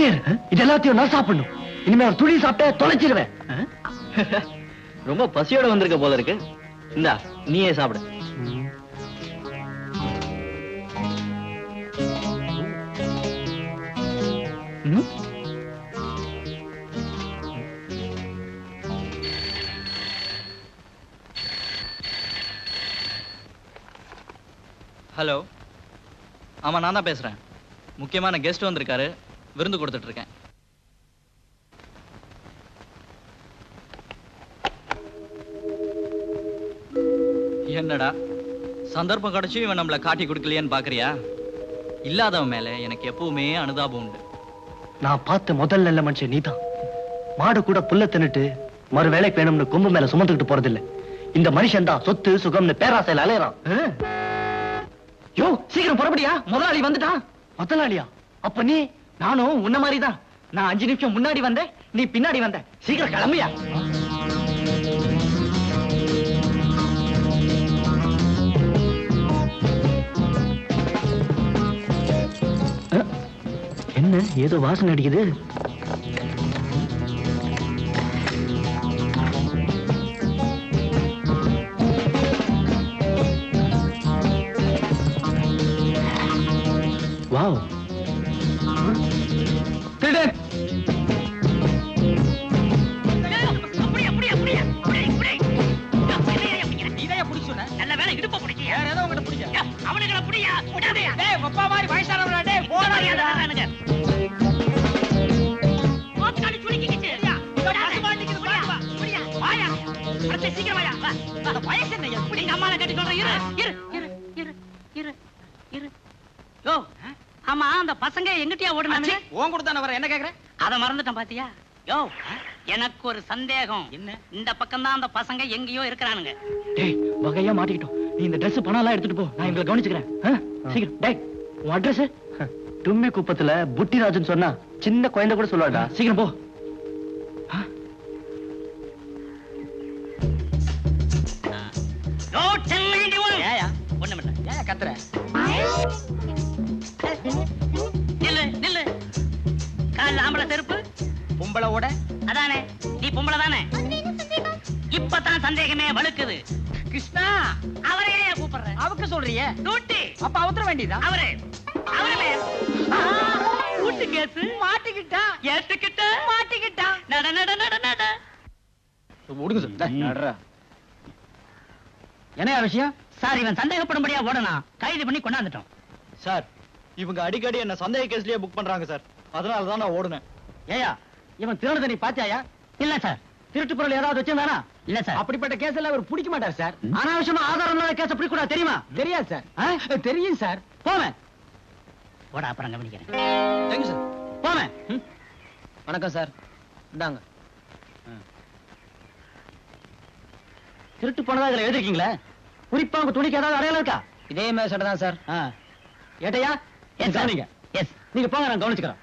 அப்படியே இது எல்லாத்தையும் நான் சாப்பிடணும். இனிமே ஒரு துணி சாப்பிட்ட தொலைச்சிருவேன். ரொம்ப பசியோட வந்திருக்க போல இருக்கு. இந்தா நீயே சாப்பிடு. ஹலோ, ஆமா நான் தான் பேசுறேன். முக்கியமான கெஸ்ட் வந்திருக்காரு, விருந்து கொடுத்துட்டு இருக்கேன். என்னடா சந்தர்ப்பம் கிடைச்சு இவன் நம்மள காட்டி கொடுக்கலையான்னு பாக்குறியா? இல்லாதவன் மேல எனக்கு எப்பவுமே அனுதாபம் உண்டு. நான் பார்த்த முதல் நல்ல மனுஷன் நீதான். மாடு கூட புல்ல தின்னுட்டு மறு வேலைக்கு வேணும்னு கொம்பு மேல சுமந்துக்கிட்டு போறதில்ல. இந்த மனுஷன் தான் சொத்து சுகம்னு பேராசையில அலையறான். யோ சீக்கிரம் புறப்படியா, முதலாளி வந்துட்டான். முதலாளியா? அப்ப நீ? நானும் உன்ன மாதிரிதான். நான் 5 நிமிஷம் முன்னாடி வந்தேன், நீ பின்னாடி வந்த. சீக்கிரம் கிளம்பியா. என்ன ஏதோ வாசனை அடிக்குது. வாவ், திருடன். நல்ல வேலை இடுப்ப பிடிக்க. வேற ஏதோ உங்ககிட்ட பிடிக்க. அவனுங்கள புடியா. விடாதயா. டேய் அப்பா மாதிரி வயசானவரா டேய் போடாதீங்க. போட்காடி சுளிக்கிச்சு. பசுமாட்டிக்கு வா. புடியா. வாயா. அடுத்து சீக்கிரம் வாயா. வா. அந்த வயசு என்ன? எப்படி எங்க அம்மால கட்டி சொல்ற? இரு. யோ, ஆமா அந்த பசங்க எங்கிட்டயா ஓடுனாங்க? உன் கூட தான வர, என்ன கேக்குற? அத மறந்துட்டேன் பாத்தியா? யோ, எனக்கு ஒரு சந்தேகம். என்ன? இந்த பக்கம் தான் அந்த பசங்க எங்கேயோ இருக்கிறானுங்க. டேய் வகையா மாட்டிக்கிட்டோம். நீ இந்த Dress பணம் எல்லாம் எடுத்துட்டு போ, நான் இவங்களை கவனிச்சுக்கிறேன். சீக்கிரம். டேய் உன் அட்ரஸ்? தும்மி குப்பத்துல புட்டிராஜன் சொன்னா சின்ன குழந்தை கூட சொல்லுவாடா. சீக்கிரம் போ. யோ, 1091. ஏயா ஒண்ணுமில்ல. ஏயா கத்துற? நில்லு. கால்ல ஆம்பளை செருப்பு, பொம்பளை ஓட. அதானே நீ பொம்பளை தானே? இப்பதான் சந்தேகமே வலுக்குது. கிருஷ்ணா, அவரே கூப்பிடுற. அவக்கு சொல்றியே? டூட்டி. அப்ப அவத்தர வேண்டியதா? அவரே கூட்டு கேசு. மாட்டிக்கிட்டா. ஏத்துக்கிட்ட மாட்டிக்கிட்டா. நட. ஓடுங்க சார். நடறா. என்ன விஷயம் சார், இவன் சந்தேகப்படும்படியா ஓடனா கைது பண்ணி கொண்டாந்துட்டோம். சார், இவங்க அடிக்கடி என்ன சந்தேக கேஸ்லயே புக் பண்றாங்க சார். அதனால தான் நான் ஓடுனேன். ஏயா இவன் திருடனை நீ பாத்தியாயா? இல்ல சார். திருட்டு பொருள் ஏதாவது வச்சிருந்தானா? இல்ல சார். அப்படிப்பட்ட கேஸ் எல்லாம் அவர் பிடிக்க மாட்டார் சார். அனாவசியமா ஆதாரம் இல்லாத கேஸ் பிடிக்க கூடாது, தெரியுமா? தெரியாது சார். தெரியும் சார். போவேன். ஓட அப்புறம் கவனிக்கிறேன். Thank you sir. போவேன். வணக்கம் சார். இந்தாங்க. திருட்டு போனதா இதுல எழுதிருக்கீங்களா? குறிப்பா உங்க துணிக்கு ஏதாவது அடையாளம் இருக்கா? இதே மாதிரி சட்டை தான் சார். ஏட்டையா? Yes sir. கவனிங்க. எஸ். நீங்க போங்க, நான் கவனிச்சுக்கிறேன்.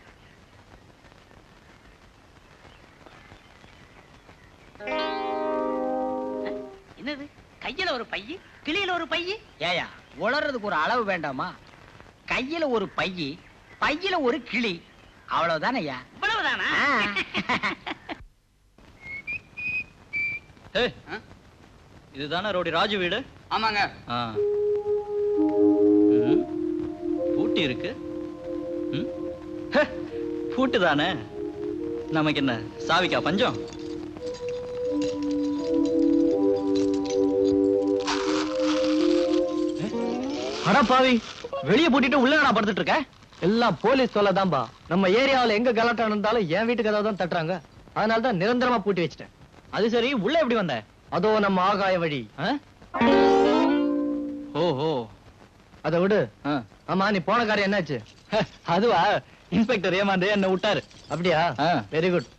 என்னது? கையில ஒரு பைய, கிளியில ஒரு பைய. ஏயா உளறதுக்கு ஒரு அளவு வேண்டாமா? கையில ஒரு பையி, பையில ஒரு கிளி, அவ்வளவுதானே ஐயா. இவ்வளவுதானா? இதுதானே ரோடி ராஜு வீடு? ஆமாங்க. பூட்டி இருக்கு. பூட்டு தானே. நமக்கு என்ன சாவிக்கா பஞ்சம்? அட பாவி, வெளிய பூட்டிட்டு உள்ள நான் படுத்துட்டு இருக்கேன். எல்லாம் போலீஸ் சொல்லதான்பா. நம்ம ஏரியாவுல எங்க கலாட்டம் இருந்தாலும் என் வீட்டுக்கு ஏதாவது தான் தட்டுறாங்க. அதனால தான் நிரந்தரமா பூட்டி வச்சிட்டேன். அது சரி, உள்ள எப்படி வந்த? அதோ நம்ம ஆகாய வழி. ஓஹோ, அதை விடு. ஆமா, நீ போன காரியம் என்னாச்சு? அதுவா, இன்ஸ்பெக்டர் ஏமாந்து என்ன விட்டாரு. அப்படியா? Very good.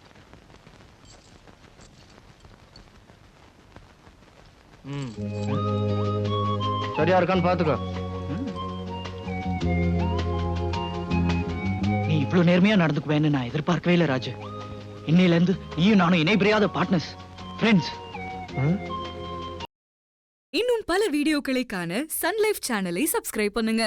சரியா இருக்கான்னு பாத்துக்கோ. நீ இவ்வளவு நேர்மையா நடந்துக்குவேன்னு நான் எதிர்பார்க்கவே இல்லை ராஜு. இன்னையில இருந்து நீயும் நானும் இணை பிரியாத பார்ட்னர்ஸ், ஃப்ரெண்ட்ஸ். இன்னும் பல வீடியோக்களை காண சன் லைஃப் சேனலை சப்ஸ்கிரைப் பண்ணுங்க.